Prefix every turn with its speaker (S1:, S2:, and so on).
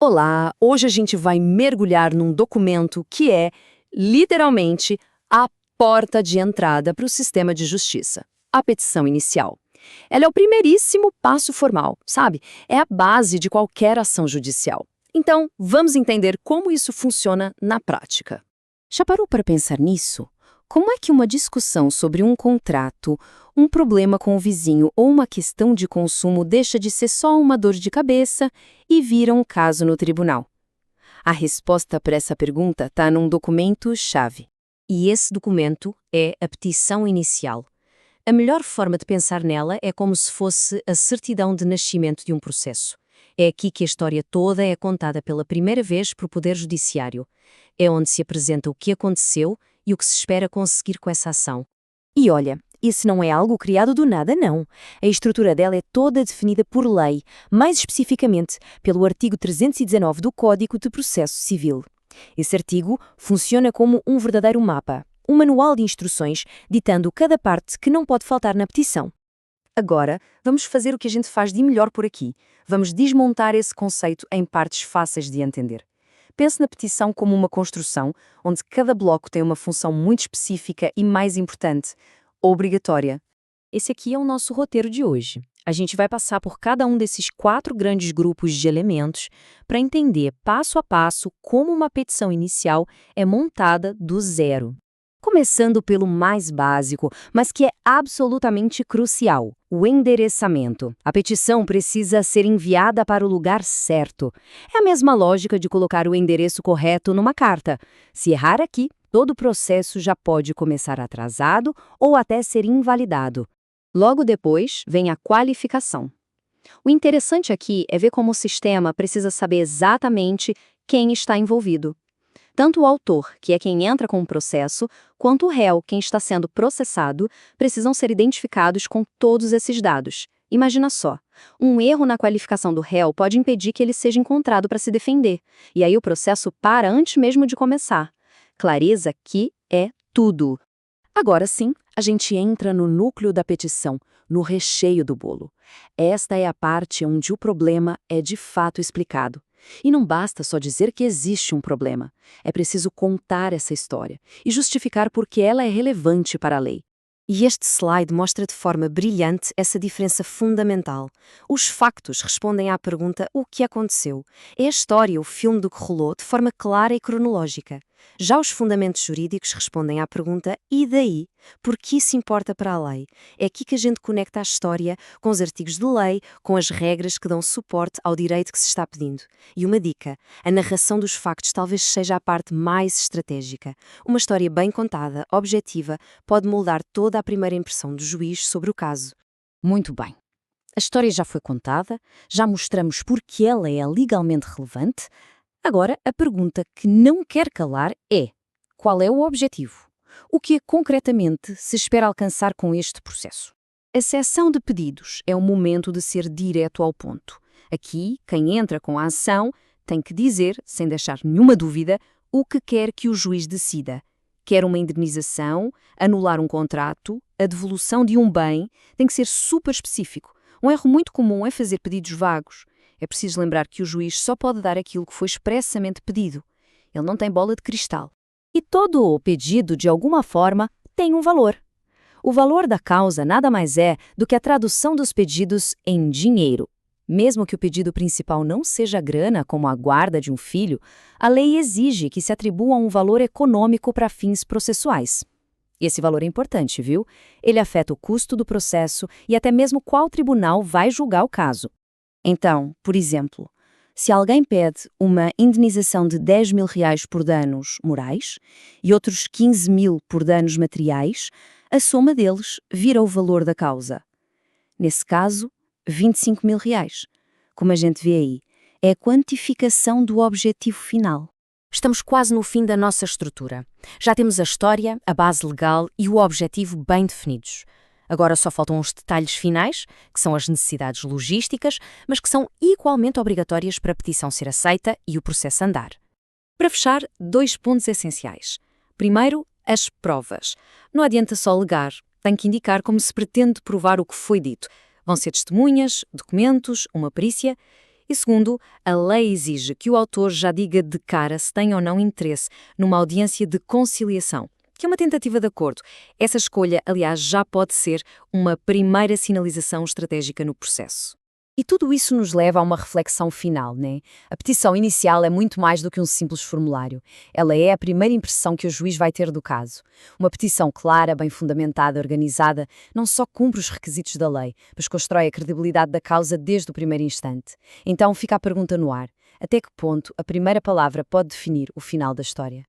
S1: Olá, hoje a gente vai mergulhar num documento que é, literalmente, a porta de entrada para o sistema de justiça, a petição inicial. Ela é o primeiríssimo passo formal, sabe? É a base de qualquer ação judicial. Então, vamos entender como isso funciona na prática.
S2: Já parou para pensar nisso? Como é que uma discussão sobre um contrato, um problema com o vizinho ou uma questão de consumo deixa de ser só uma dor de cabeça e vira um caso no tribunal? A resposta para essa pergunta está num documento-chave.
S3: E esse documento é a petição inicial. A melhor forma de pensar nela é como se fosse a certidão de nascimento de um processo. É aqui que a história toda é contada pela primeira vez por Poder Judiciário. É onde se apresenta o que aconteceu e o que se espera conseguir com essa ação.
S2: E olha, isso não é algo criado do nada, não. A estrutura dela é toda definida por lei, mais especificamente pelo artigo 319 do Código de Processo Civil. Esse artigo funciona como um verdadeiro mapa, um manual de instruções ditando cada parte que não pode faltar na petição.
S1: Agora, vamos fazer o que a gente faz de melhor por aqui. Vamos desmontar esse conceito em partes fáceis de entender. Pense na petição como uma construção, onde cada bloco tem uma função muito específica e, mais importante, obrigatória.
S2: Esse aqui é o nosso roteiro de hoje. A gente vai passar por cada um desses 4 grandes grupos de elementos para entender passo a passo como uma petição inicial é montada do zero. Começando pelo mais básico, mas que é absolutamente crucial, o endereçamento. A petição precisa ser enviada para o lugar certo. É a mesma lógica de colocar o endereço correto numa carta. Se errar aqui, todo o processo já pode começar atrasado ou até ser invalidado.
S3: Logo depois vem a qualificação. O interessante aqui é ver como o sistema precisa saber exatamente quem está envolvido. Tanto o autor, que é quem entra com o processo, quanto o réu, quem está sendo processado, precisam ser identificados com todos esses dados. Imagina só, um erro na qualificação do réu pode impedir que ele seja encontrado para se defender, e aí o processo para antes mesmo de começar. Clareza aqui é tudo.
S2: Agora sim, a gente entra no núcleo da petição, no recheio do bolo. Esta é a parte onde o problema é de fato explicado. E não basta só dizer que existe um problema. É preciso contar essa história e justificar por que ela é relevante para a lei. E este slide mostra de forma brilhante essa diferença fundamental. Os factos respondem à pergunta o que aconteceu. É a história, o filme do que rolou, de forma clara e cronológica. Já os fundamentos jurídicos respondem à pergunta e daí? Por que isso importa para a lei? É aqui que a gente conecta a história com os artigos de lei, com as regras que dão suporte ao direito que se está pedindo. E uma dica, a narração dos factos talvez seja a parte mais estratégica. Uma história bem contada, objetiva, pode moldar toda a primeira impressão do juiz sobre o caso. Muito bem. A história já foi contada, já mostramos por que ela é legalmente relevante. Agora, a pergunta que não quer calar é: qual é o objetivo? O que concretamente se espera alcançar com este processo? A seção de pedidos é o momento de ser direto ao ponto. Aqui, quem entra com a ação tem que dizer, sem deixar nenhuma dúvida, o que quer que o juiz decida. Quer uma indenização, anular um contrato, a devolução de um bem, tem que ser super específico. Um erro muito comum é fazer pedidos vagos. É preciso lembrar que o juiz só pode dar aquilo que foi expressamente pedido. Ele não tem bola de cristal. E todo o pedido, de alguma forma, tem um valor. O valor da causa nada mais é do que a tradução dos pedidos em dinheiro. Mesmo que o pedido principal não seja grana, como a guarda de um filho, a lei exige que se atribua um valor econômico para fins processuais. Esse valor é importante, viu? Ele afeta o custo do processo e até mesmo qual tribunal vai julgar o caso. Então, por exemplo, se alguém pede uma indenização de R$ 10.000 por danos morais e outros 15.000 por danos materiais, a soma deles vira o valor da causa. Nesse caso, R$ 25.000. Como a gente vê aí, é a quantificação do objetivo final. Estamos quase no fim da nossa estrutura. Já temos a história, a base legal e o objetivo bem definidos. Agora só faltam os detalhes finais, que são as necessidades logísticas, mas que são igualmente obrigatórias para a petição ser aceita e o processo andar. Para fechar, 2 pontos essenciais. Primeiro, as provas. Não adianta só alegar, tem que indicar como se pretende provar o que foi dito. Vão ser testemunhas, documentos, uma perícia.
S3: E segundo, a lei exige que o autor já diga de cara se tem ou não interesse numa audiência de conciliação, que é uma tentativa de acordo. Essa escolha, aliás, já pode ser uma primeira sinalização estratégica no processo.
S2: E tudo isso nos leva a uma reflexão final, né? A petição inicial é muito mais do que um simples formulário. Ela é a primeira impressão que o juiz vai ter do caso. Uma petição clara, bem fundamentada, organizada, não só cumpre os requisitos da lei, mas constrói a credibilidade da causa desde o primeiro instante. Então fica a pergunta no ar: até que ponto a primeira palavra pode definir o final da história?